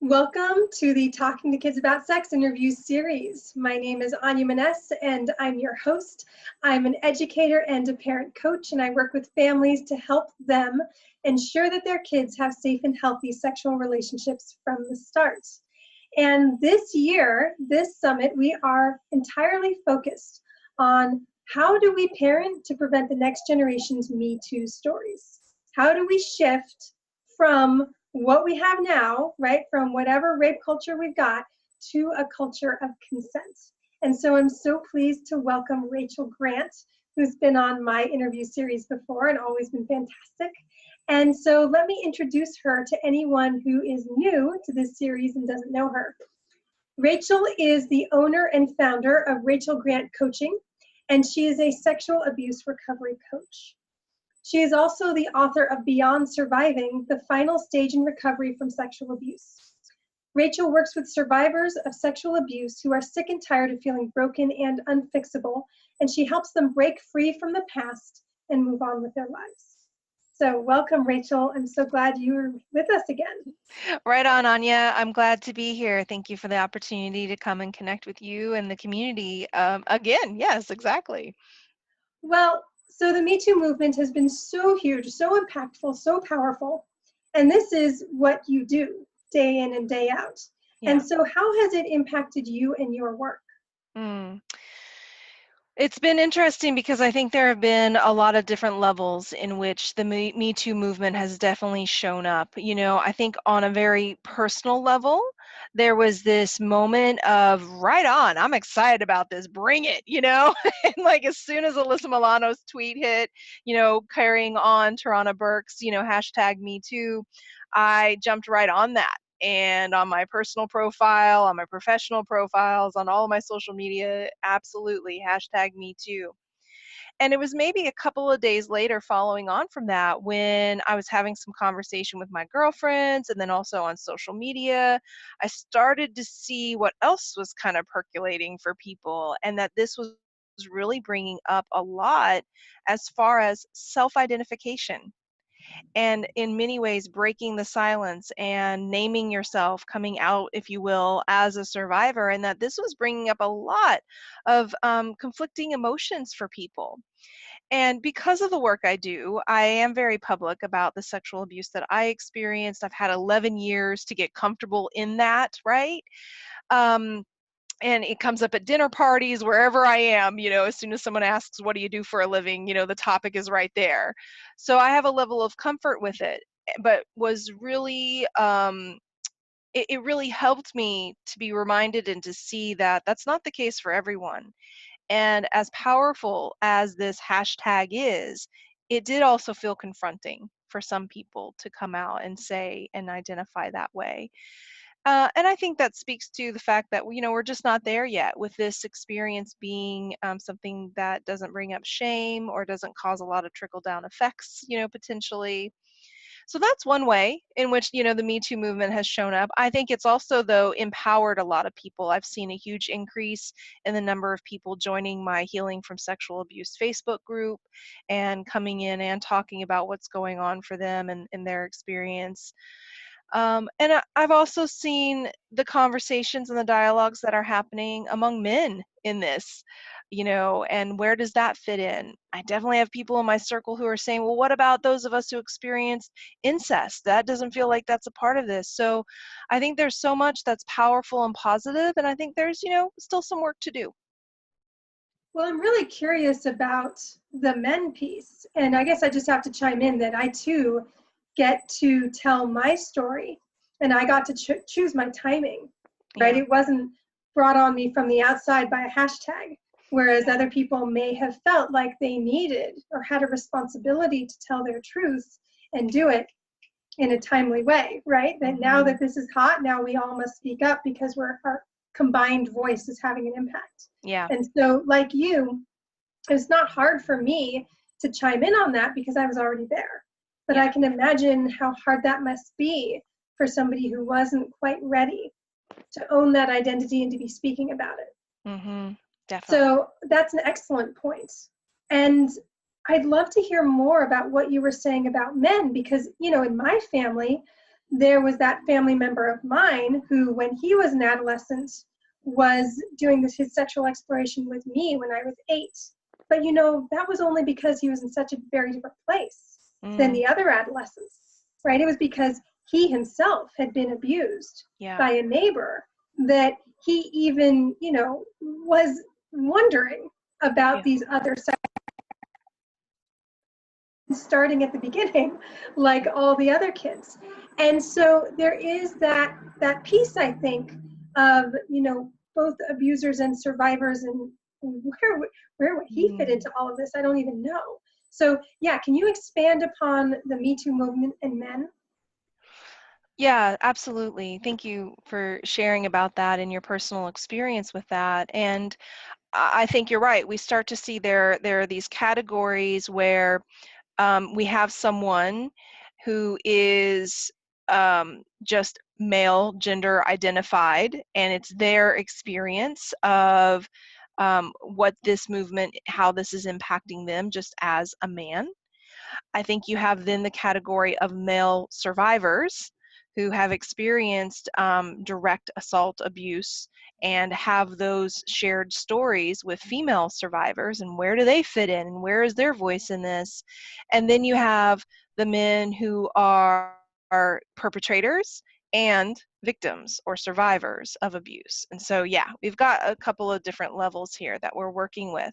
Welcome to the Talking to Kids About Sex interview series. My name is Anya Manes and I'm your host. I'm an educator and a parent coach, and I work with families to help them ensure that their kids have safe and healthy sexual relationships from the start. And this year, this summit, we are entirely focused on how do we parent to prevent the next generation's Me Too stories? How do we shift from what we have now, right, from whatever rape culture we've got, to a culture of consent? And so I'm so pleased to welcome Rachel Grant, who's been on my interview series before and always been fantastic. And so let me introduce her to anyone who is new to this series and doesn't know her. Rachel is the owner and founder of Rachel Grant Coaching, and she is a sexual abuse recovery coach. She is also the author of Beyond Surviving, the Final Stage in Recovery from Sexual Abuse. Rachel works with survivors of sexual abuse who are sick and tired of feeling broken and unfixable, and she helps them break free from the past and move on with their lives. So welcome, Rachel. I'm so glad you're with us again. Right on, Anya. I'm glad to be here. Thank you for the opportunity to come and connect with you and the community again. Yes, exactly. Well, so the Me Too movement has been so huge, so impactful, so powerful. And this is what you do day in and day out. Yeah. And so how has it impacted you and your work? It's been interesting because I think there have been a lot of different levels in which the Me Too movement has definitely shown up. I think on a very personal level, there was this moment of right on, I'm excited about this, bring it, and like as soon as Alyssa Milano's tweet hit, carrying on Tarana Burke's, hashtag Me Too, I jumped right on that. And on my personal profile, on my professional profiles, on all of my social media, absolutely, hashtag me too. And it was maybe a couple of days later following on from that when I was having some conversation with my girlfriends and then also on social media, I started to see what else was kind of percolating for people, and that this was really bringing up a lot as far as self-identification, and in many ways breaking the silence and naming yourself, coming out, if you will, as a survivor, and that this was bringing up a lot of conflicting emotions for people. And because of the work I do, I am very public about the sexual abuse that I experienced. I've had 11 years to get comfortable in that, right? Um, and it comes up at dinner parties, wherever I am, as soon as someone asks, what do you do for a living? The topic is right there. So I have a level of comfort with it, but was really, it really helped me to be reminded and to see that that's not the case for everyone. And as powerful as this hashtag is, it did also feel confronting for some people to come out and say and identify that way. And I think that speaks to the fact that we're just not there yet with this experience being something that doesn't bring up shame or doesn't cause a lot of trickle down effects, potentially. So that's one way in which the Me Too movement has shown up. I think it's also, though, empowered a lot of people. I've seen a huge increase in the number of people joining my Healing from Sexual Abuse Facebook group and coming in and talking about what's going on for them and their experience. And I've also seen the conversations and the dialogues that are happening among men in this, and where does that fit in? I definitely have people in my circle who are saying, well, what about those of us who experienced incest? That doesn't feel like that's a part of this. So I think there's so much that's powerful and positive, and I think there's, still some work to do. Well, I'm really curious about the men piece. And I guess I just have to chime in that I too get to tell my story, and I got to choose my timing, right? Yeah. It wasn't brought on me from the outside by a hashtag, whereas Yeah. other people may have felt like they needed or had a responsibility to tell their truth and do it in a timely way, right? That now that this is hot, now we all must speak up because our combined voice is having an impact. Yeah. And so, like you, it's not hard for me to chime in on that because I was already there. But I can imagine how hard that must be for somebody who wasn't quite ready to own that identity and to be speaking about it. Definitely. So that's an excellent point. And I'd love to hear more about what you were saying about men because, in my family, there was that family member of mine who, when he was an adolescent, was doing his sexual exploration with me when I was 8. But that was only because he was in such a very different place than Mm, the other adolescents, right? It was because he himself had been abused yeah. by a neighbor that he even, was wondering about Yeah. these other starting at the beginning like all the other kids. And so there is that piece, I think, of both abusers and survivors, and where would he fit Mm. into all of this? I don't even know. So yeah, can you expand upon the Me Too movement and men? Yeah, absolutely. Thank you for sharing about that and your personal experience with that. And I think you're right. We start to see there are these categories where we have someone who is just male gender identified, and it's their experience of what this movement, how this is impacting them just as a man. I think you have then the category of male survivors who have experienced direct assault abuse and have those shared stories with female survivors, and where do they fit in and where is their voice in this? And then you have the men who are perpetrators and victims or survivors of abuse. And so yeah, we've got a couple of different levels here that we're working with.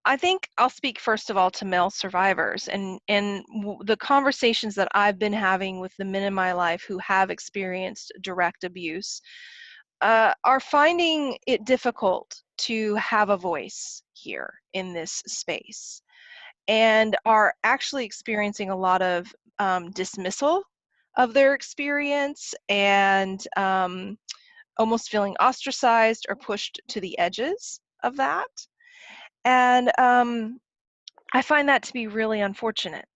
I think I'll speak first of all to male survivors, and the conversations that I've been having with the men in my life who have experienced direct abuse are finding it difficult to have a voice here in this space, and are actually experiencing a lot of dismissal of their experience, and almost feeling ostracized or pushed to the edges of that. And I find that to be really unfortunate.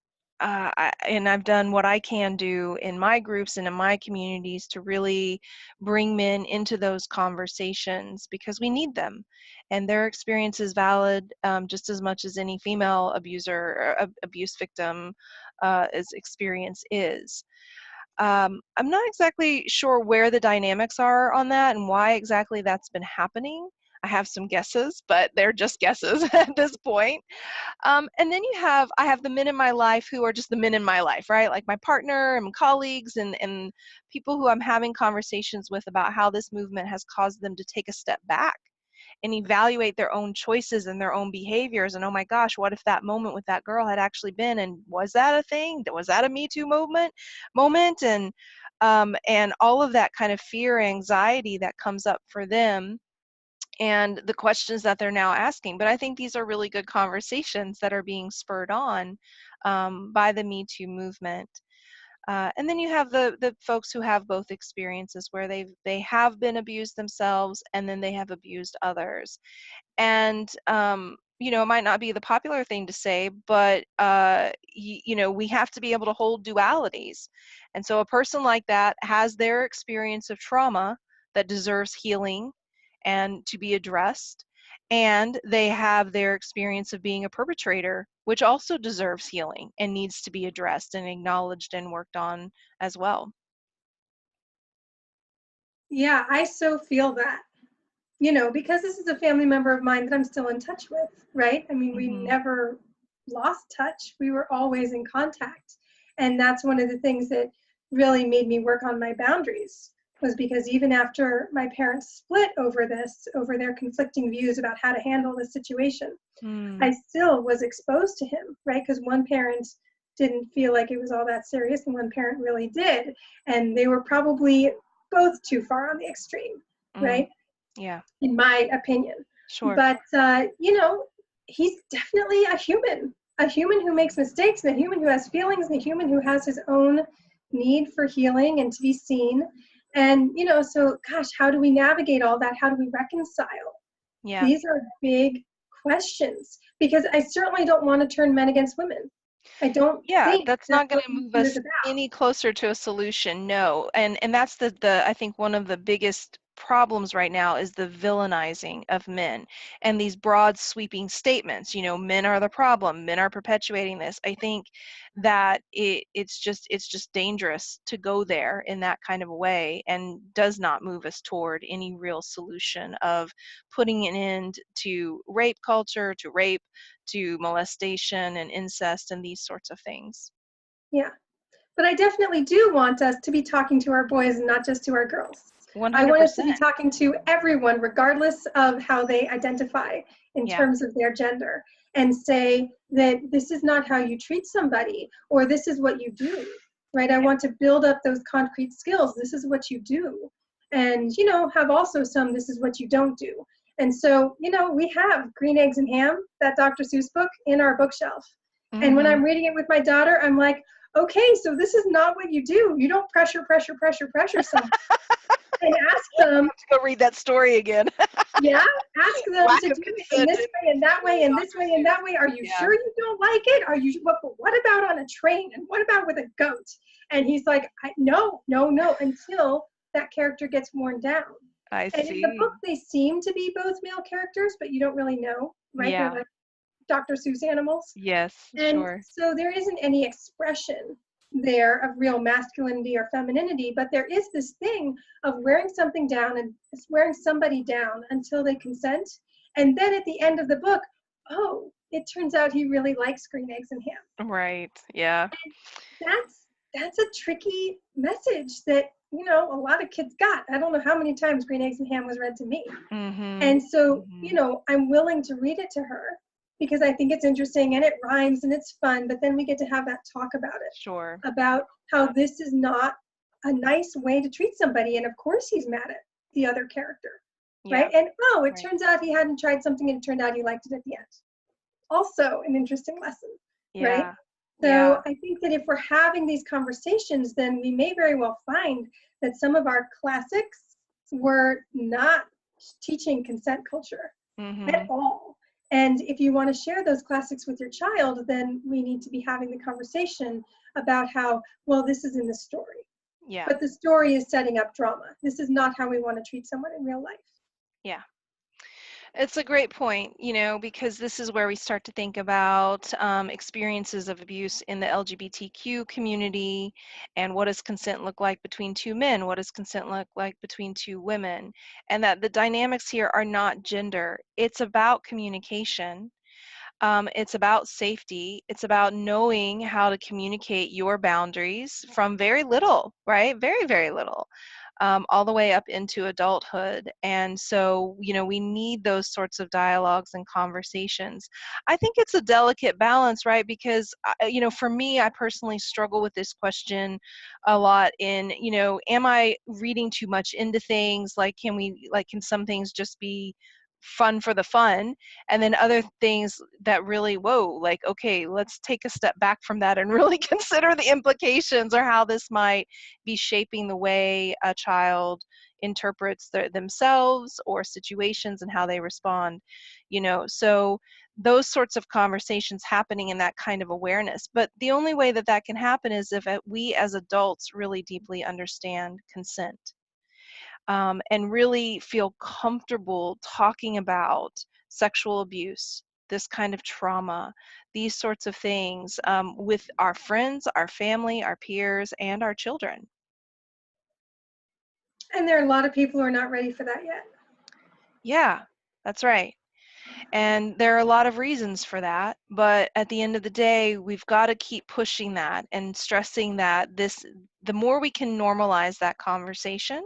And I've done what I can do in my groups and in my communities to really bring men into those conversations because we need them. And their experience is valid just as much as any female abuser or abuse victim experience is. I'm not exactly sure where the dynamics are on that and why exactly that's been happening. I have some guesses, but they're just guesses at this point. And then I have the men in my life who are just the men in my life, right? Like my partner and colleagues and people who I'm having conversations with about how this movement has caused them to take a step back and evaluate their own choices and their own behaviors. And oh my gosh, what if that moment with that girl had actually been, and was that a thing? Was that a Me Too moment? And all of that kind of fear, anxiety that comes up for them and the questions that they're now asking. But I think these are really good conversations that are being spurred on by the Me Too movement. And then you have the folks who have both experiences where they have been abused themselves and then they have abused others. And it might not be the popular thing to say, but we have to be able to hold dualities. And so a person like that has their experience of trauma that deserves healing and to be addressed, and they have their experience of being a perpetrator, which also deserves healing and needs to be addressed and acknowledged and worked on as well. Yeah, I so feel that. Because this is a family member of mine that I'm still in touch with, right? I mean, we Hmm. never lost touch. We were always in contact. And that's one of the things that really made me work on my boundaries, was because even after my parents split over this, over their conflicting views about how to handle the situation, Mm, I still was exposed to him, right? Because one parent didn't feel like it was all that serious and one parent really did. And they were probably both too far on the extreme, mm, right? yeah, In my opinion. sure. But he's definitely a human who makes mistakes, and a human who has feelings, and a human who has his own need for healing and to be seen. And so gosh, how do we navigate all that? How do we reconcile? Yeah. These are big questions, because I certainly don't want to turn men against women. I don't Yeah, think that's that's not going what to Me move Too is us about. any closer to a solution, no. And that's the I think one of the biggest problems right now is the villainizing of men and these broad sweeping statements, men are the problem, men are perpetuating this. I think that it's just dangerous to go there in that kind of a way, and does not move us toward any real solution of putting an end to rape culture, to rape, to molestation and incest and these sorts of things. Yeah. But I definitely do want us to be talking to our boys and not just to our girls. I want us to 100%. be talking to everyone, regardless of how they identify in Yeah. terms of their gender, and say that this is not how you treat somebody, or this is what you do, right? I want to build up those concrete skills. This is what you do. And, have also some, this is what you don't do. And so, we have Green Eggs and Ham, that Dr. Seuss book, in our bookshelf. And when I'm reading it with my daughter, I'm like, okay, so this is not what you do. You don't pressure someone. And ask them, to go read that story again. yeah, ask them Lack to of do it in consent this way and that way and this Dr. way and that way. Are you Yeah. sure you don't like it? Are you, what about on a train? And what about with a goat? And he's like, no, until that character gets worn down. I And in the see. book, they seem to be both male characters, but you don't really know, right? Yeah. They're like Dr. Seuss animals. Yes, And sure. so there isn't any expression there of real masculinity or femininity, but there is this thing of wearing something down and wearing somebody down until they consent. And then at the end of the book, oh, it turns out he really likes Green Eggs and Ham. Right. Yeah. That's a tricky message that, a lot of kids got. I don't know how many times Green Eggs and Ham was read to me. And so, I'm willing to read it to her because I think it's interesting and it rhymes and it's fun, but then we get to have that talk about it. Sure. About how this is not a nice way to treat somebody. And of course he's mad at the other character, right? And it turns out he hadn't tried something and it turned out he liked it at the end. Also an interesting lesson, right? So I think that if we're having these conversations, then we may very well find that some of our classics were not teaching consent culture at all. And if you want to share those classics with your child, then we need to be having the conversation about how, well, this is in the story. Yeah. But the story is setting up drama. This is not how we want to treat someone in real life. Yeah. It's a great point, because this is where we start to think about experiences of abuse in the LGBTQ community, and what does consent look like between two men? What does consent look like between two women? And that the dynamics here are not gender. It's about communication. It's about safety. It's about knowing how to communicate your boundaries from very little, right? Very, very little. All the way up into adulthood. And so, we need those sorts of dialogues and conversations. I think it's a delicate balance, right? Because, for me, I personally struggle with this question a lot in, am I reading too much into things? Can some things just be fun for the fun, and then other things that really, whoa, like, okay, let's take a step back from that and really consider the implications, or how this might be shaping the way a child interprets themselves or situations and how they respond. So those sorts of conversations happening in that kind of awareness. But the only way that that can happen is if we as adults really deeply understand consent. And really feel comfortable talking about sexual abuse, this kind of trauma, these sorts of things, with our friends, our family, our peers, and our children. And there are a lot of people who are not ready for that yet. Yeah, that's right. And there are a lot of reasons for that, but at the end of the day, we've got to keep pushing that and stressing that the more we can normalize that conversation,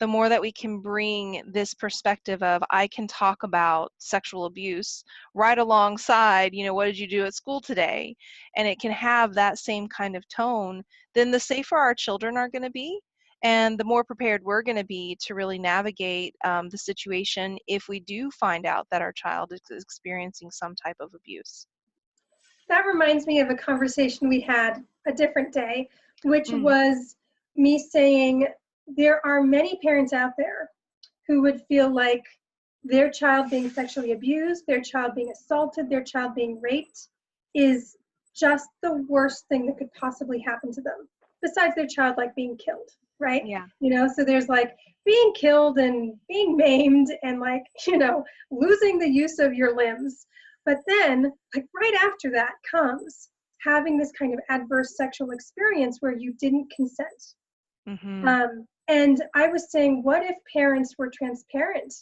the more that we can bring this perspective of, I can talk about sexual abuse right alongside, what did you do at school today? And it can have that same kind of tone, then the safer our children are going to be. And the more prepared we're going to be to really navigate the situation if we do find out that our child is experiencing some type of abuse. That reminds me of a conversation we had a different day, which was me saying there are many parents out there who would feel like their child being sexually abused, their child being assaulted, their child being raped is just the worst thing that could possibly happen to them, besides their child being killed. right? Yeah. So there's like being killed and being maimed and like, losing the use of your limbs. But then, like right after that comes having this kind of adverse sexual experience where you didn't consent. Mm-hmm. And I was saying, what if parents were transparent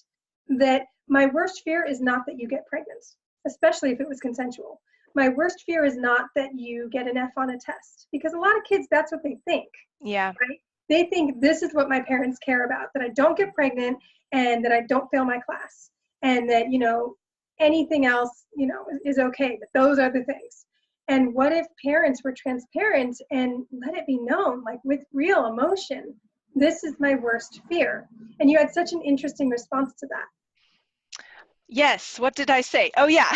that my worst fear is not that you get pregnant, especially if it was consensual. My worst fear is not that you get an F on a test, because a lot of kids, that's what they think, Yeah. right? They think this is what my parents care about, that I don't get pregnant and that I don't fail my class and that, anything else, is okay, but those are the things. And what if parents were transparent and let it be known, like with real emotion, this is my worst fear? And you had such an interesting response to that. Yes. What did I say? Oh, yeah.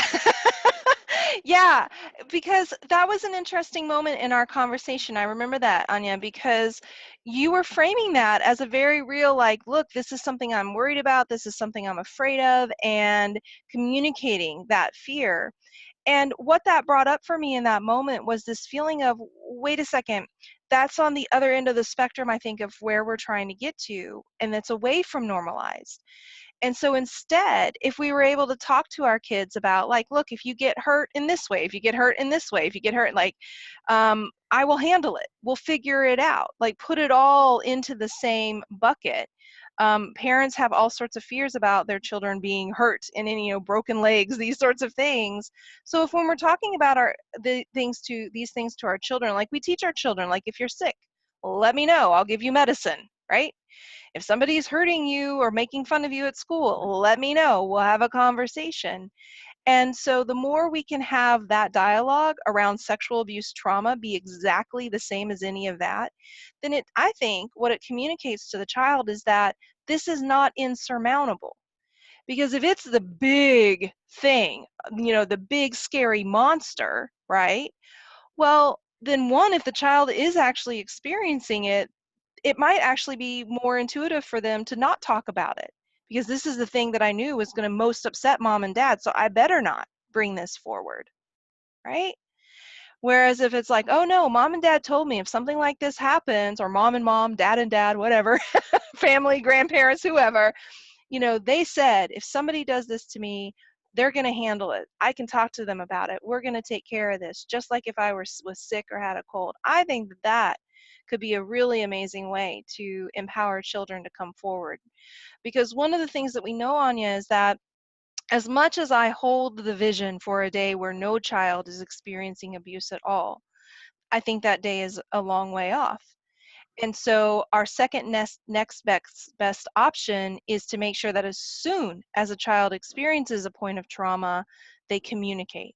Yeah, because that was an interesting moment in our conversation. I remember that, Anya, because you were framing that as a very real, like, look, this is something I'm worried about, this is something I'm afraid of, and communicating that fear. And what that brought up for me in that moment was this feeling of, wait a second, that's on the other end of the spectrum, I think, of where we're trying to get to, and that's away from normalized. And so instead, if we were able to talk to our kids about, like, look, if you get hurt in this way, if you get hurt in this way, if you get hurt, like, I will handle it. We'll figure it out. Like, put it all into the same bucket. Parents have all sorts of fears about their children being hurt and any, broken legs, these sorts of things. So if when we're talking about these things to our children, like we teach our children, like, if you're sick, let me know. I'll give you medicine, right? If somebody's hurting you or making fun of you at school, let me know. We'll have a conversation. And so the more we can have that dialogue around sexual abuse trauma be exactly the same as any of that, then I think what it communicates to the child is that this is not insurmountable. Because if it's the big thing, the big scary monster, right? Well, then one, if the child is actually experiencing it, it might actually be more intuitive for them to not talk about it, because this is the thing that I knew was going to most upset mom and dad, so I better not bring this forward, right? Whereas if it's like, oh no, mom and dad told me if something like this happens, or mom and mom, dad and dad, whatever, family, grandparents, whoever, they said if somebody does this to me, they're going to handle it. I can talk to them about it. We're going to take care of this, just like if I was sick or had a cold. I think that could be a really amazing way to empower children to come forward. Because one of the things that we know, Anya, is that as much as I hold the vision for a day where no child is experiencing abuse at all, I think that day is a long way off. And so our second next best option is to make sure that as soon as a child experiences a point of trauma, they communicate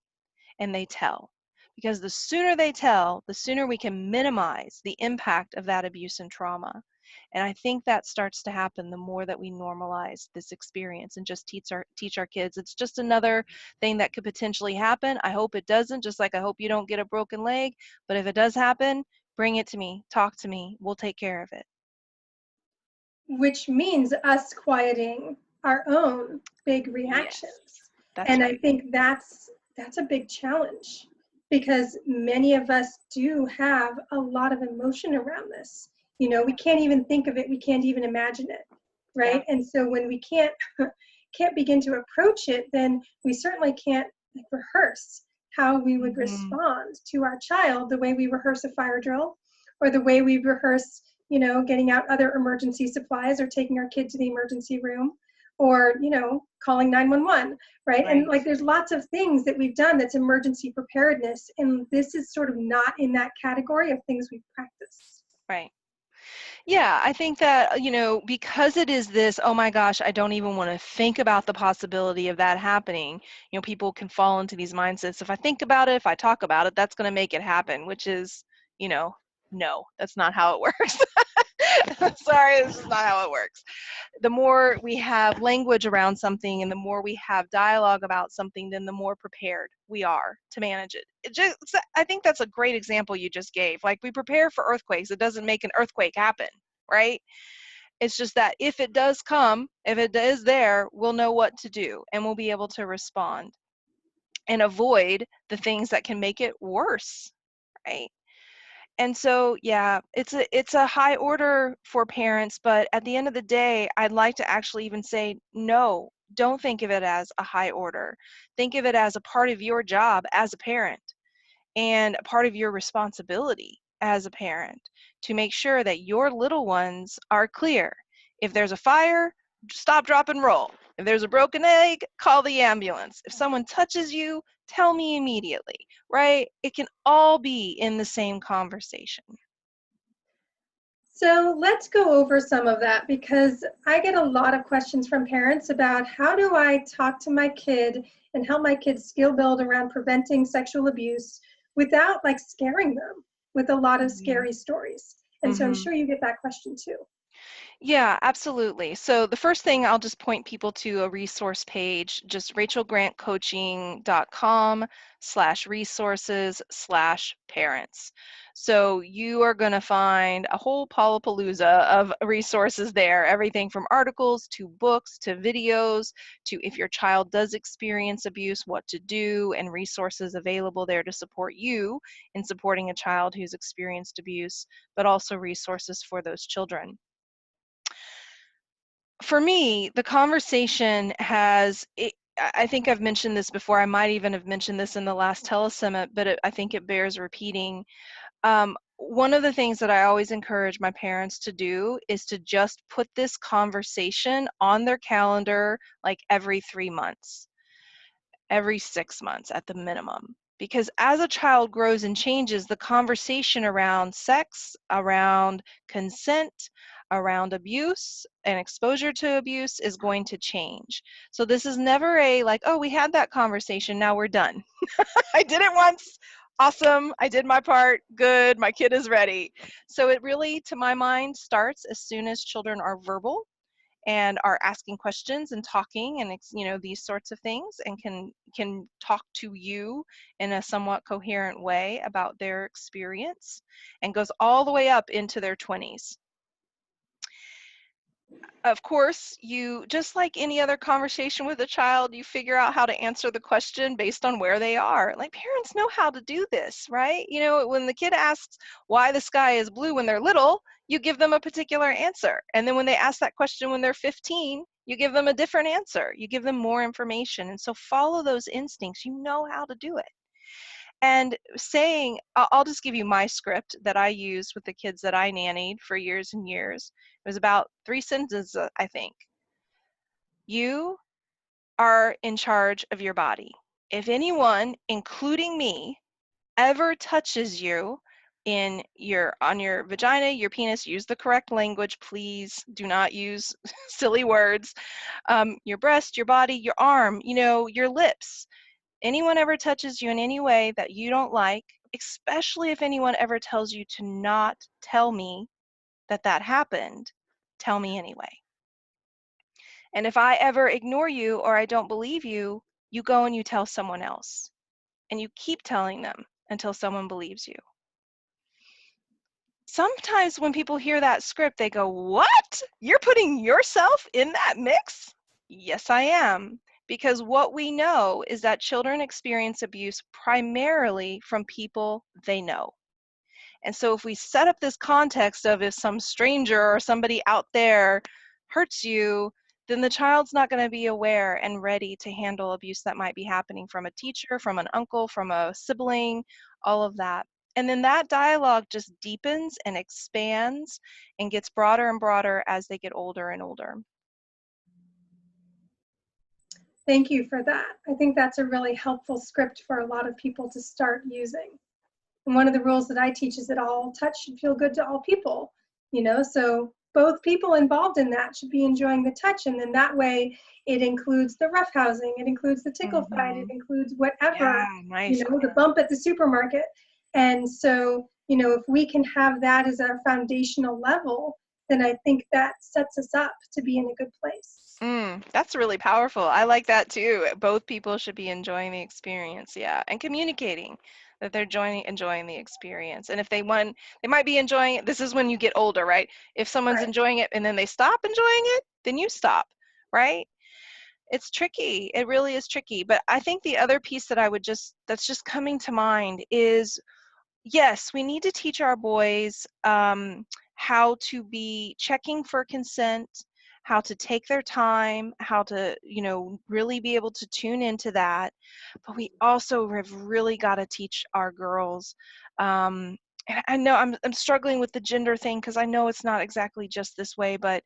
and they tell. Because the sooner they tell, the sooner we can minimize the impact of that abuse and trauma. And I think that starts to happen the more that we normalize this experience and just teach our kids. It's just another thing that could potentially happen. I hope it doesn't, just like I hope you don't get a broken leg. But if it does happen, bring it to me, talk to me, we'll take care of it. Which means us quieting our own big Yes, reactions. that's And I right. think that's a big challenge, because many of us do have a lot of emotion around this. We can't even think of it, we can't even imagine it, Yeah. right? And so when we can't can't begin to approach it, then we certainly can't like rehearse how we would Hmm. respond to our child the way we rehearse a fire drill, or the way we rehearse, getting out other emergency supplies or taking our kid to the emergency room, or, calling 911, right? And Right. like there's lots of things that we've done that's emergency preparedness. And this is sort of not in that category of things we've practiced. Right. Yeah, I think that, because it is this, oh my gosh, I don't even want to think about the possibility of that happening. People can fall into these mindsets. If I think about it, if I talk about it, that's going to make it happen, which is, no, that's not how it works. Sorry, this is not how it works. The more we have language around something and the more we have dialogue about something, then the more prepared we are to manage it. I think that's a great example you just gave. Like, we prepare for earthquakes. It doesn't make an earthquake happen, right? It's just that if it does come, if it is there, we'll know what to do and we'll be able to respond and avoid the things that can make it worse, right? And so, yeah, it's a high order for parents, but at the end of the day, I'd like to actually even say, no, don't think of it as a high order. Think of it as a part of your job as a parent and a part of your responsibility as a parent to make sure that your little ones are clear. If there's a fire, stop, drop, and roll. If there's a broken egg, call the ambulance. If someone touches you, tell me immediately, right? It can all be in the same conversation. So let's go over some of that, because I get a lot of questions from parents about how do I talk to my kid and help my kids skill build around preventing sexual abuse without like scaring them with a lot of Mhm. scary stories. And so I'm Mhm. sure you get that question too. Yeah, absolutely. So the first thing, I'll just point people to a resource page, just rachelgrantcoaching.com/resources/parents. So you are going to find a whole palapalooza of resources there, everything from articles to books to videos to if your child does experience abuse, what to do, and resources available there to support you in supporting a child who's experienced abuse, but also resources for those children. For me, the conversation I think I've mentioned this before. I might even have mentioned this in the last telesummit, but I think it bears repeating. One of the things that I always encourage my parents to do is to just put this conversation on their calendar like every 3 months, every 6 months at the minimum. Because as a child grows and changes, the conversation around sex, around consent, around abuse and exposure to abuse is going to change. So this is never a like, oh, we had that conversation, now we're done. I did it once. Awesome. I did my part. Good. My kid is ready. So it really, to my mind, starts as soon as children are verbal and are asking questions and talking and these sorts of things, and can talk to you in a somewhat coherent way about their experience, and goes all the way up into their 20s. Of course, you, just like any other conversation with a child, you figure out how to answer the question based on where they are. Like, parents know how to do this, right? When the kid asks why the sky is blue when they're little, you give them a particular answer. And then when they ask that question when they're 15, you give them a different answer. You give them more information. And so follow those instincts. You know how to do it. And saying, I'll just give you my script that I used with the kids that I nannied for years and years. It was about 3 sentences, I think. You are in charge of your body. If anyone, including me, ever touches you on your vagina, your penis, use the correct language, please. Do not use silly words. Your breast, your body, your arm, your lips. Anyone ever touches you in any way that you don't like, especially if anyone ever tells you to not tell me that that happened, tell me anyway. And if I ever ignore you or I don't believe you, you go and you tell someone else. And you keep telling them until someone believes you. Sometimes when people hear that script, they go, "What? You're putting yourself in that mix?" Yes, I am. Because what we know is that children experience abuse primarily from people they know. And so if we set up this context of if some stranger or somebody out there hurts you, then the child's not going to be aware and ready to handle abuse that might be happening from a teacher, from an uncle, from a sibling, all of that. And then that dialogue just deepens and expands and gets broader and broader as they get older and older. Thank you for that. I think that's a really helpful script for a lot of people to start using. And one of the rules that I teach is that all touch should feel good to all people, so both people involved in that should be enjoying the touch. And then that way it includes the roughhousing, it includes the tickle fight, it Mm-hmm. includes whatever, Yeah, nice. the bump at the supermarket. And so, if we can have that as our foundational level, then I think that sets us up to be in a good place. That's really powerful. I like that too. Both people should be enjoying the experience, yeah, and communicating that they're enjoying the experience. And if they want, they might be enjoying it. This is when you get older, right? If someone's Right. enjoying it and then they stop enjoying it, then you stop, right? It's tricky. It really is tricky. But I think the other piece that that's just coming to mind is yes, we need to teach our boys how to be checking for consent, how to take their time, how to, really be able to tune into that. But we also have really got to teach our girls. And I know I'm struggling with the gender thing because I know it's not exactly just this way, but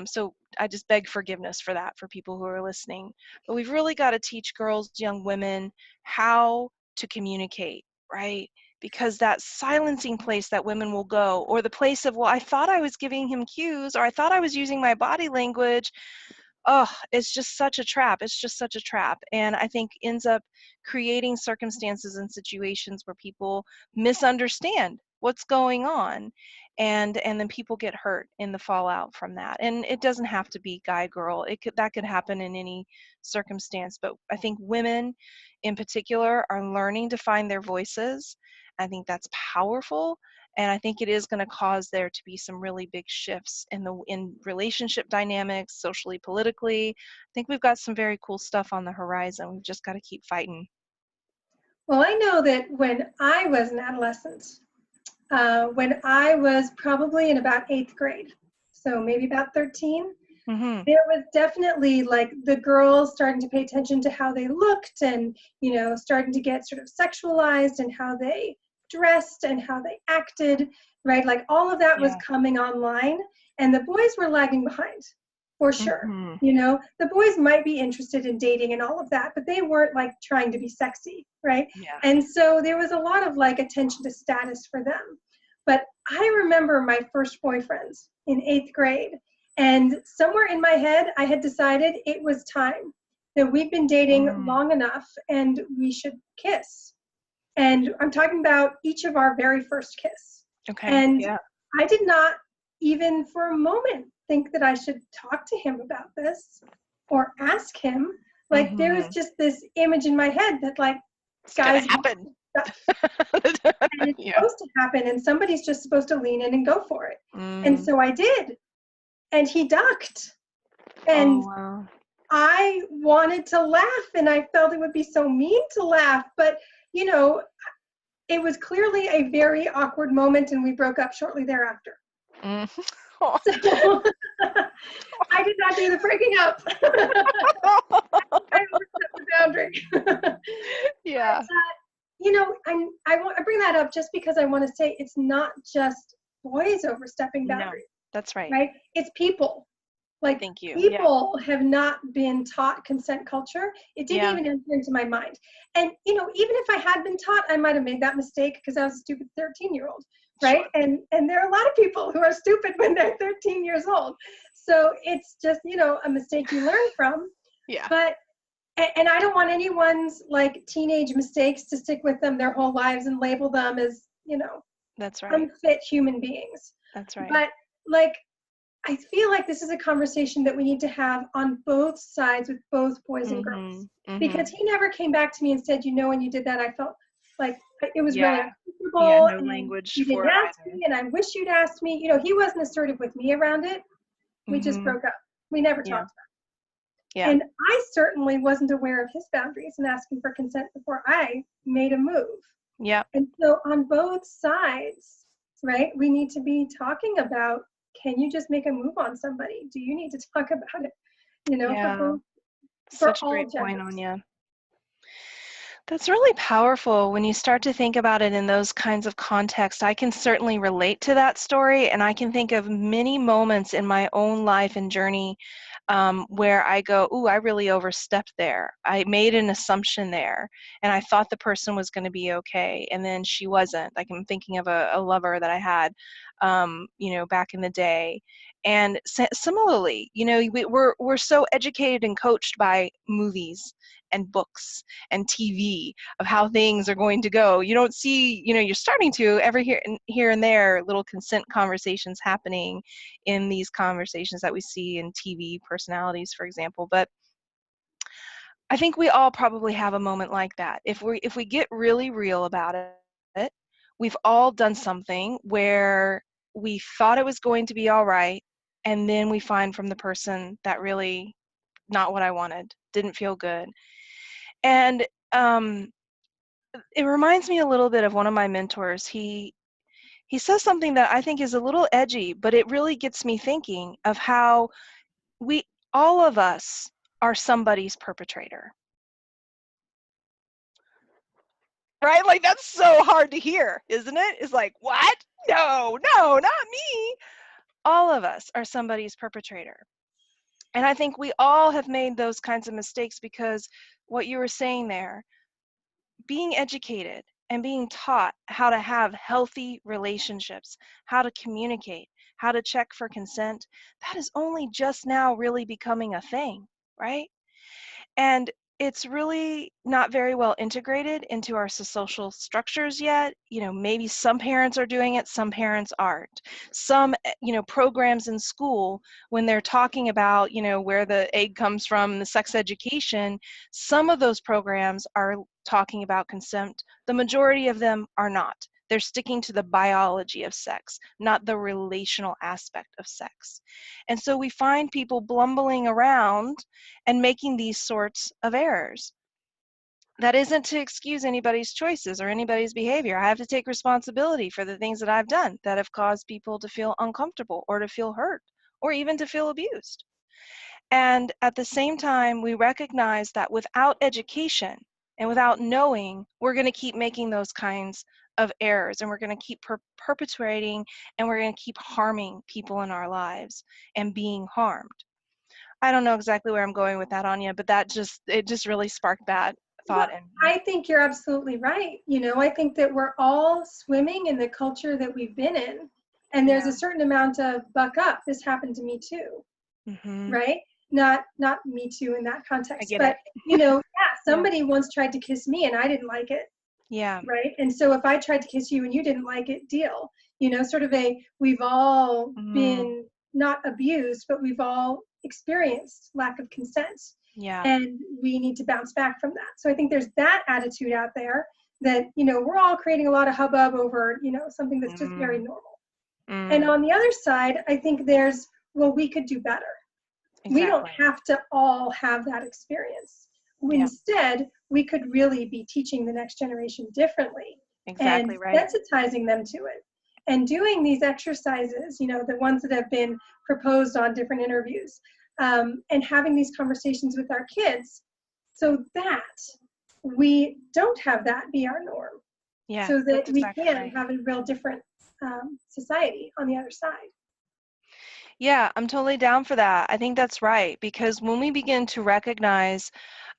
so I just beg forgiveness for that for people who are listening. But we've really got to teach girls, young women, how to communicate, right? Because that silencing place that women will go, or the place of, well, I thought I was giving him cues, or I thought I was using my body language. Oh, it's just such a trap. It's just such a trap. And I think ends up creating circumstances and situations where people misunderstand what's going on. And then people get hurt in the fallout from that. And it doesn't have to be guy girl. That could happen in any circumstance. But I think women in particular are learning to find their voices. I think that's powerful. And I think it is going to cause there to be some really big shifts in relationship dynamics, socially, politically. I think we've got some very cool stuff on the horizon. We've just got to keep fighting. Well, I know that when I was an adolescent, when I was probably in about 8th grade, so maybe about 13, Mm-hmm. there was definitely like the girls starting to pay attention to how they looked and, starting to get sort of sexualized and how they dressed and how they acted, right? Like all of that was Yeah. coming online, and the boys were lagging behind for sure. Mm-hmm. The boys might be interested in dating and all of that, but they weren't like trying to be sexy, right? Yeah. And so there was a lot of like attention to status for them. But I remember my first boyfriend in 8th grade, and somewhere in my head, I had decided it was time, that we'd been dating Mm. long enough and we should kiss. And I'm talking about each of our very first kiss. Okay. And Yeah. I did not even for a moment think that I should talk to him about this or ask him. Like there was Mm-hmm. just this image in my head that like It's gonna guys want happen. stuff, and it's Yeah. supposed to happen and somebody's just supposed to lean in and go for it. And Mm. so I did. And he ducked. Oh And wow. I wanted to laugh and I felt it would be so mean to laugh, but you know, it was clearly a very awkward moment and we broke up shortly thereafter. Mm. Oh. So I did not do the breaking up. I overstepped the boundary. But, Yeah. I bring that up just because I want to say it's not just boys overstepping No, boundaries, that's right. right? It's people. Like Thank you. Yeah. people have not been taught consent culture. It didn't Yeah. even enter into my mind. And even if I had been taught, I might have made that mistake because I was a stupid 13-year-old, right? Sure. And there are a lot of people who are stupid when they're 13 years old. So it's just, a mistake you learn from. Yeah. But and I don't want anyone's like teenage mistakes to stick with them their whole lives and label them as, That's right. unfit human beings. That's right. But like I feel like this is a conversation that we need to have on both sides with both boys and Mm-hmm. girls. Mm-hmm. Because he never came back to me and said, when you did that, I felt like it was really Yeah. Yeah. uncomfortable No and language you for didn't it ask either. me and I wish you'd asked me. He wasn't assertive with me around it. We just Mm-hmm. broke up. We never Yeah. talked about it. Yeah. And I certainly wasn't aware of his boundaries and asking for consent before I made a move. Yeah. And so on both sides, right, we need to be talking about, can you just make a move on somebody? Do you need to talk about it? Yeah. For Such a all great point, genders. Anya. That's really powerful when you start to think about it in those kinds of contexts. I can certainly relate to that story, and I can think of many moments in my own life and journey where I go, ooh, I really overstepped there. I made an assumption there, and I thought the person was going to be okay, and then she wasn't. Like I'm thinking of a lover that I had, back in the day. And similarly, we're so educated and coached by movies and books and TV of how things are going to go. You don't see, you're starting to here and there little consent conversations happening in these conversations that we see in TV personalities, for example. But I think we all probably have a moment like that. If we get really real about it, we've all done something where we thought it was going to be all right, and then we find from the person that really not what I wanted, didn't feel good. And it reminds me a little bit of one of my mentors. He says something that I think is a little edgy, but it really gets me thinking of how we, all of us, are somebody's perpetrator. Right? Like, that's so hard to hear, isn't it? It's like, what? No, no, not me. All of us are somebody's perpetrator. And I think we all have made those kinds of mistakes because what you were saying there, being educated and being taught how to have healthy relationships, how to communicate, how to check for consent, that is only just now really becoming a thing, right? And it's really not very well integrated into our social structures yet. Maybe some parents are doing it, some parents aren't. Some, programs in school, when they're talking about, where the egg comes from, the sex education, some of those programs are talking about consent. The majority of them are not. They're sticking to the biology of sex, not the relational aspect of sex. And so we find people blumbling around and making these sorts of errors. That isn't to excuse anybody's choices or anybody's behavior. I have to take responsibility for the things that I've done that have caused people to feel uncomfortable or to feel hurt or even to feel abused. And at the same time, we recognize that without education and without knowing, we're going to keep making those kinds of errors, and we're going to keep perpetuating, and we're going to keep harming people in our lives and being harmed. I don't know exactly where I'm going with that, Anya, but it just really sparked that Well, thought in me. I think you're absolutely right. I think that we're all swimming in the culture that we've been in. And there's Yeah. a certain amount of buck up. This happened to me too, Mm-hmm. right? Not me too in that I context, get it. but yeah, Yeah. somebody once tried to kiss me and I didn't like it, Yeah. right? And so if I tried to kiss you and you didn't like it, deal. Sort of we've all Mm. been not abused, but we've all experienced lack of consent. Yeah. And we need to bounce back from that. So I think there's that attitude out there that, we're all creating a lot of hubbub over, something that's just very Mm. normal. And Mm. on the other side, I think there's, well, we could do better. We don't Exactly. have to all have that experience. Yeah. Instead, we could really be teaching the next generation differently and Exactly right. sensitizing them to it. And doing these exercises, the ones that have been proposed on different interviews, and having these conversations with our kids so that we don't have that be our norm, Yeah, so that that's we exactly can right. have a real different society on the other side. Yeah, I'm totally down for that. I think that's right because when we begin to recognize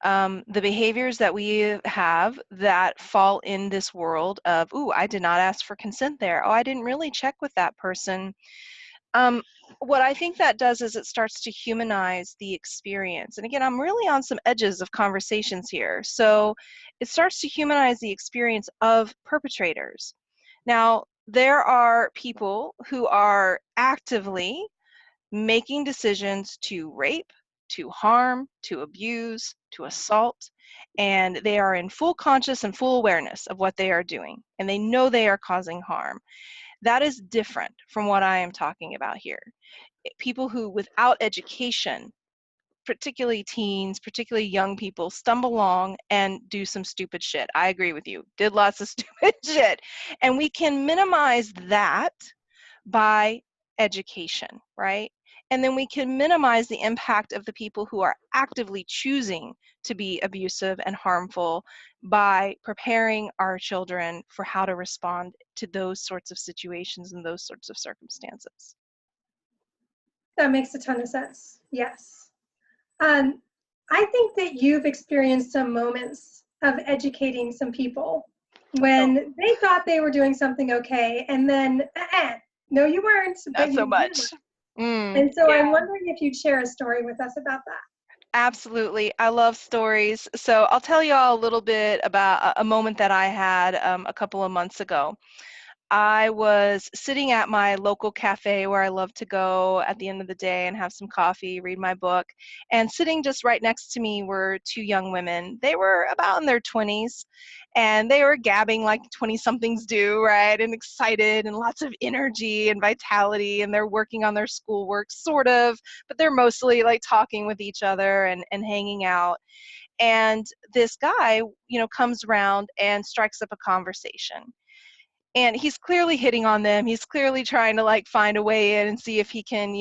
the behaviors that we have that fall in this world of, ooh, I did not ask for consent there. Oh, I didn't really check with that person. Um, what I think that does is it starts to humanize the experience. And again, I'm really on some edges of conversations here. So it starts to humanize the experience of perpetrators. Now, there are people who are actively making decisions to rape, to harm, to abuse, to assault, and they are in full conscious and full awareness of what they are doing, and they know they are causing harm. That is different from what I am talking about here. People who, without education, particularly teens, particularly young people, stumble along and do some stupid shit. I agree with you. Did lots of stupid shit. And we can minimize that by education, right? And then we can minimize the impact of the people who are actively choosing to be abusive and harmful by preparing our children for how to respond to those sorts of situations and those sorts of circumstances. That makes a ton of sense. Yes. Um, I think that you've experienced some moments of educating some people Oh, when they thought they were doing something okay, and then, no, you weren't, not but so you really were. much. And so Yeah. I'm wondering if you'd share a story with us about that. Absolutely. I love stories. So I'll tell you all a little bit about a moment that I had a couple of months ago. I was sitting at my local cafe where I love to go at the end of the day and have some coffee, read my book. And sitting just right next to me were two young women. They were about in their 20s and they were gabbing like 20 somethings do, right? And excited and lots of energy and vitality. And they're working on their schoolwork, sort of, but they're mostly like talking with each other and hanging out. And this guy, comes around and strikes up a conversation. And he's clearly hitting on them. He's clearly trying to like find a way in and see if he can,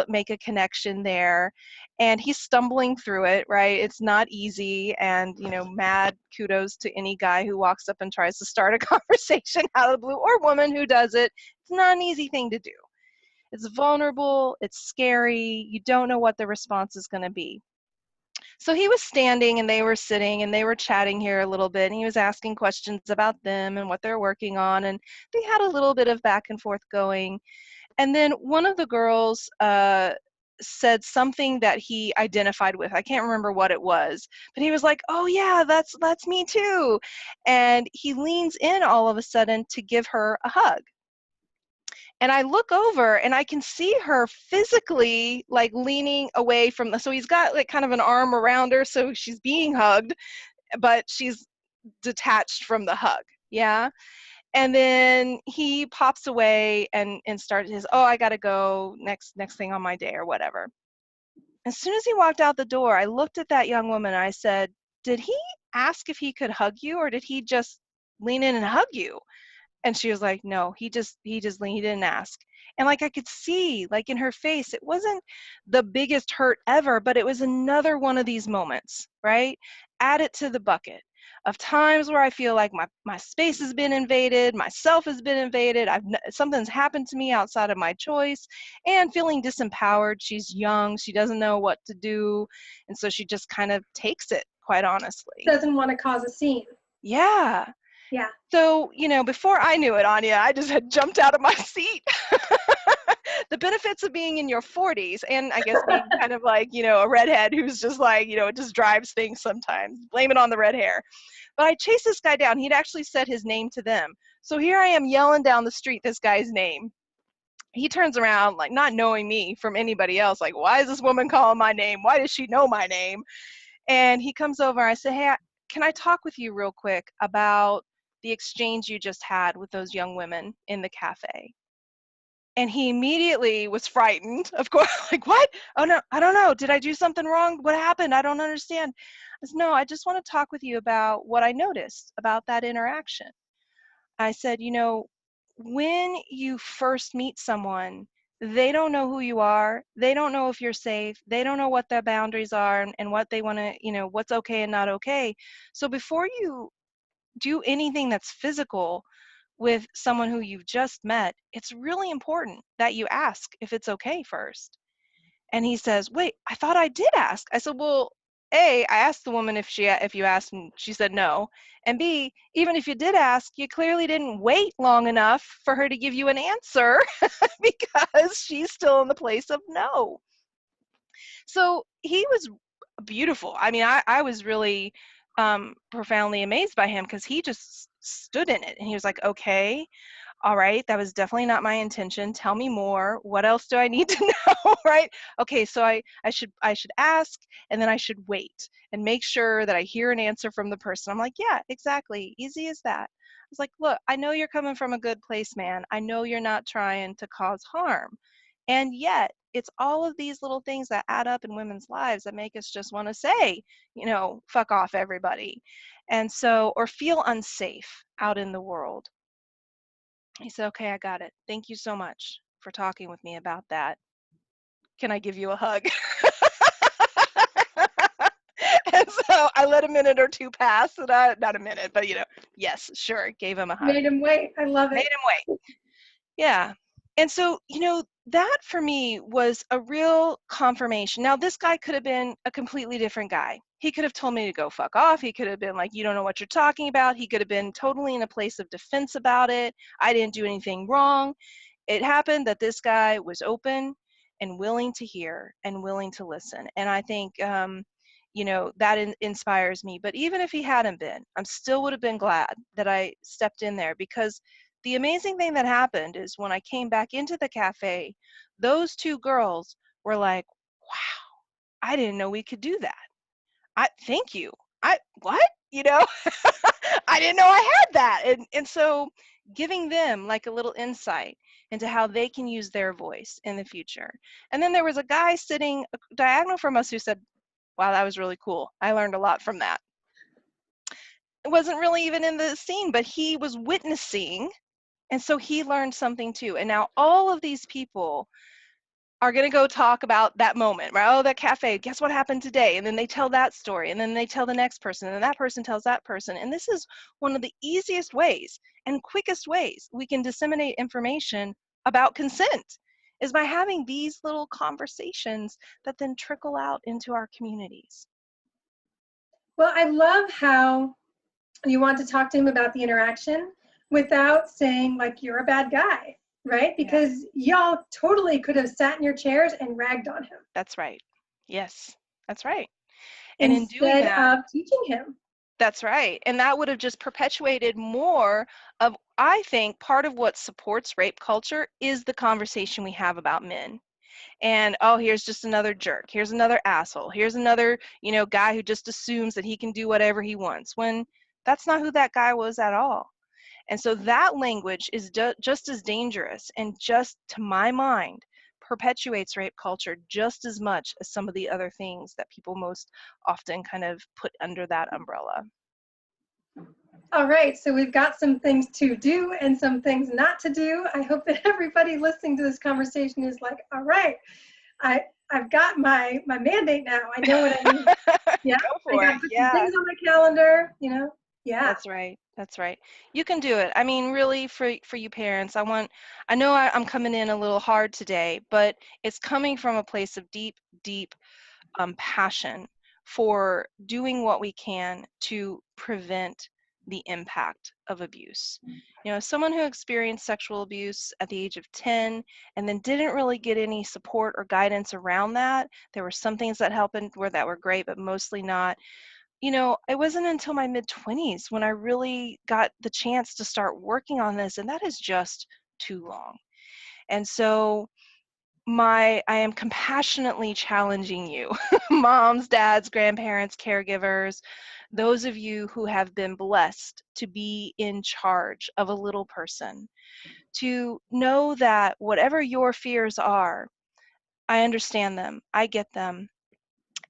make a connection there. And he's stumbling through it, right? It's not easy. And, mad kudos to any guy who walks up and tries to start a conversation out of the blue, or woman who does it. It's not an easy thing to do. It's vulnerable, it's scary, you don't know what the response is going to be. So he was standing and they were sitting and they were chatting here a little bit, and he was asking questions about them and what they're working on, and they had a little bit of back and forth going. And then one of the girls said something that he identified with. I can't remember what it was, but he was like, "Oh yeah, that's me too." And he leans in all of a sudden to give her a hug. And I look over and I can see her physically like leaning away from so he's got like kind of an arm around her, so she's being hugged, but she's detached from the hug. Yeah. And then he pops away and started his, "Oh, I gotta go, next thing on my day," or whatever. As soon as he walked out the door, I looked at that young woman and I said, "Did he ask if he could hug you, or did he just lean in and hug you?" And she was like, "No, he didn't ask." And like I could see like in her face, it wasn't the biggest hurt ever, but it was another one of these moments, right? Add it to the bucket of times where I feel like my space has been invaded, myself has been invaded, something's happened to me outside of my choice, and feeling disempowered. She's young, she doesn't know what to do, and so she just kind of takes it, quite honestly. Doesn't want to cause a scene. Yeah. Yeah. So, before I knew it, Anya, I just had jumped out of my seat. The benefits of being in your 40s, and I guess being kind of like, a redhead who's just like, it just drives things sometimes. Blame it on the red hair. But I chased this guy down. He'd actually said his name to them. So here I am yelling down the street this guy's name. He turns around, like not knowing me from anybody else, like, why is this woman calling my name? Why does she know my name? And he comes over. I said, "Hey, can I talk with you real quick about the exchange you just had with those young women in the cafe?" And he immediately was frightened, of course, like, "What? Oh no, I don't know. Did I do something wrong? What happened? I don't understand." I said, "No, I just want to talk with you about what I noticed about that interaction." I said, when you first meet someone, they don't know who you are. They don't know if you're safe. They don't know what their boundaries are and what they want to, what's okay and not okay. So before you do anything that's physical with someone who you've just met, it's really important that you ask if it's okay first. And he says, "Wait, I thought I did ask." I said, "Well, A, I asked the woman if you asked, and she said no. And B, even if you did ask, you clearly didn't wait long enough for her to give you an answer because she's still in the place of no." So he was beautiful. I mean, I was really profoundly amazed by him because he just stood in it and he was like, "Okay, all right, that was definitely not my intention. Tell me more. What else do I need to know?" Right? "Okay, so I should ask, and then I should wait and make sure that I hear an answer from the person." I'm like, "Yeah, exactly. Easy as that." I was like, "Look, I know you're coming from a good place, man. I know you're not trying to cause harm. And yet, it's all of these little things that add up in women's lives that make us just want to say, fuck off everybody." And so, or feel unsafe out in the world. He said, "Okay, I got it. Thank you so much for talking with me about that. Can I give you a hug?" And so I let a minute or two pass, and not a minute, but yes, sure, gave him a hug. Made him wait. I love Made it. him wait. Yeah. And so, that for me was a real confirmation. Now, this guy could have been a completely different guy. He could have told me to go fuck off. He could have been like, "You don't know what you're talking about." He could have been totally in a place of defense about it. I didn't do anything wrong. It happened that this guy was open and willing to hear and willing to listen. And I think, that inspires me. But even if he hadn't been, I still would have been glad that I stepped in there, because the amazing thing that happened is when I came back into the cafe, those two girls were like, "Wow, I didn't know we could do that. Thank you. What? I didn't know I had that." And so giving them like a little insight into how they can use their voice in the future. And then there was a guy sitting diagonal from us who said, wow, that was really cool. I learned a lot from that. It wasn't really even in the scene, but he was witnessing, and so he learned something too. And now all of these people are going to go talk about that moment, right? Oh, that cafe, guess what happened today? And then they tell that story, and then they tell the next person, and that person tells that person. And this is one of the easiest ways and quickest ways we can disseminate information about consent, is by having these little conversations that then trickle out into our communities. Well, I love how you want to talk to him about the interaction without saying like you're a bad guy, right? Yeah, Because y'all totally could have sat in your chairs and ragged on him that's right. Yes, that's right. And in doing instead that, of teaching him. that's right. And that would have just perpetuated more of, I think, part of what supports rape culture is the conversation we have about men. And, oh, here's just another jerk. Here's another asshole. Here's another, guy who just assumes that he can do whatever he wants, when that's not who that guy was at all. And so that language is just as dangerous, and just, to my mind, perpetuates rape culture just as much as some of the other things that people most often kind of put under that umbrella. All right, so we've got some things to do and some things not to do. I hope that everybody listening to this conversation is like, all right, I've got my mandate now. I know what I need. Yeah, Go I for got it. to put some Yeah, things on my calendar, Yeah. that's right. That's right. You can do it. I mean, really, for you parents, I know I'm coming in a little hard today, but it's coming from a place of deep, deep passion for doing what we can to prevent the impact of abuse. Someone who experienced sexual abuse at the age of 10 and then didn't really get any support or guidance around that. There were some things that happened that were great, but mostly not. It wasn't until my mid-20s when I really got the chance to start working on this, and that is just too long. And so I am compassionately challenging you, moms, dads, grandparents, caregivers, those of you who have been blessed to be in charge of a little person, to know that whatever your fears are, I understand them, I get them,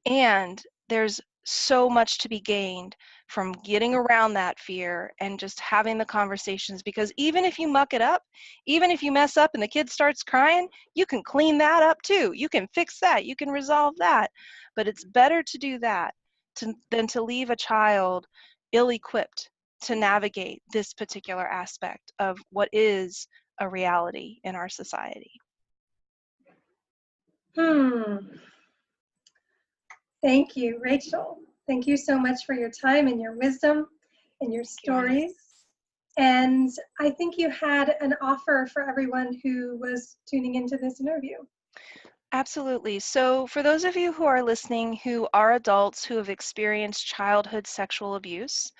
and there's so much to be gained from getting around that fear and just having the conversations, because even if you muck it up, even if you mess up and the kid starts crying, you can clean that up too. You can fix that. You can resolve that. But it's better to do that than to leave a child ill-equipped to navigate this particular aspect of what is a reality in our society. Thank you, Rachel. Thank you so much for your time and your wisdom and your Thank you, Anya. stories. And I think you had an offer for everyone who was tuning into this interview. Absolutely. So, for those of you who are listening who are adults who have experienced childhood sexual abuse,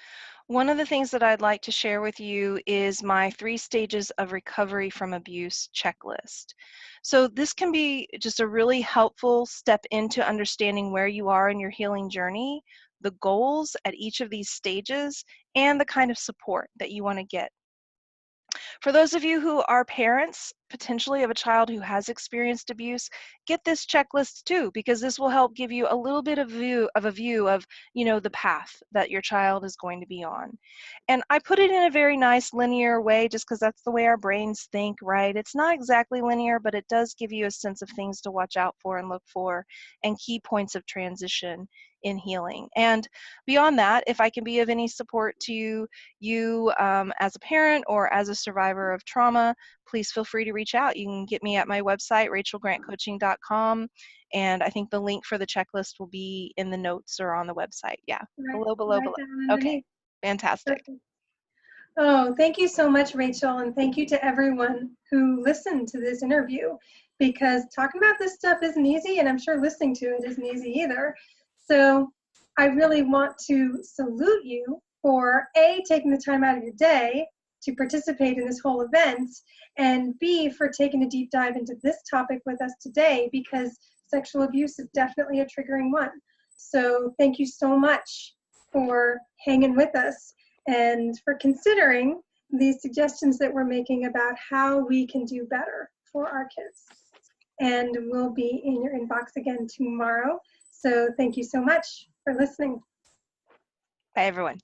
one of the things that I'd like to share with you is my 3 stages of recovery from abuse checklist. So, this can be just a really helpful step into understanding where you are in your healing journey, the goals at each of these stages, and the kind of support that you want to get. For those of you who are parents, potentially of a child who has experienced abuse, get this checklist too, because this will help give you a little bit of a view of, the path that your child is going to be on. And I put it in a very nice linear way just because that's the way our brains think, right? It's not exactly linear, but it does give you a sense of things to watch out for and look for, and key points of transition in healing. And beyond that, if I can be of any support to you as a parent or as a survivor of trauma, please feel free to reach out. You can get me at my website, rachelgrantcoaching.com, and I think the link for the checklist will be in the notes or on the website. Yeah, below. Right down Okay, underneath. fantastic. Perfect. Oh, thank you so much, Rachel, and thank you to everyone who listened to this interview, because talking about this stuff isn't easy, and I'm sure listening to it isn't easy either. So I really want to salute you for A, taking the time out of your day to participate in this whole event, and B, for taking a deep dive into this topic with us today, because sexual abuse is definitely a triggering one. So thank you so much for hanging with us and for considering these suggestions that we're making about how we can do better for our kids. And we'll be in your inbox again tomorrow. So thank you so much for listening. Bye, everyone.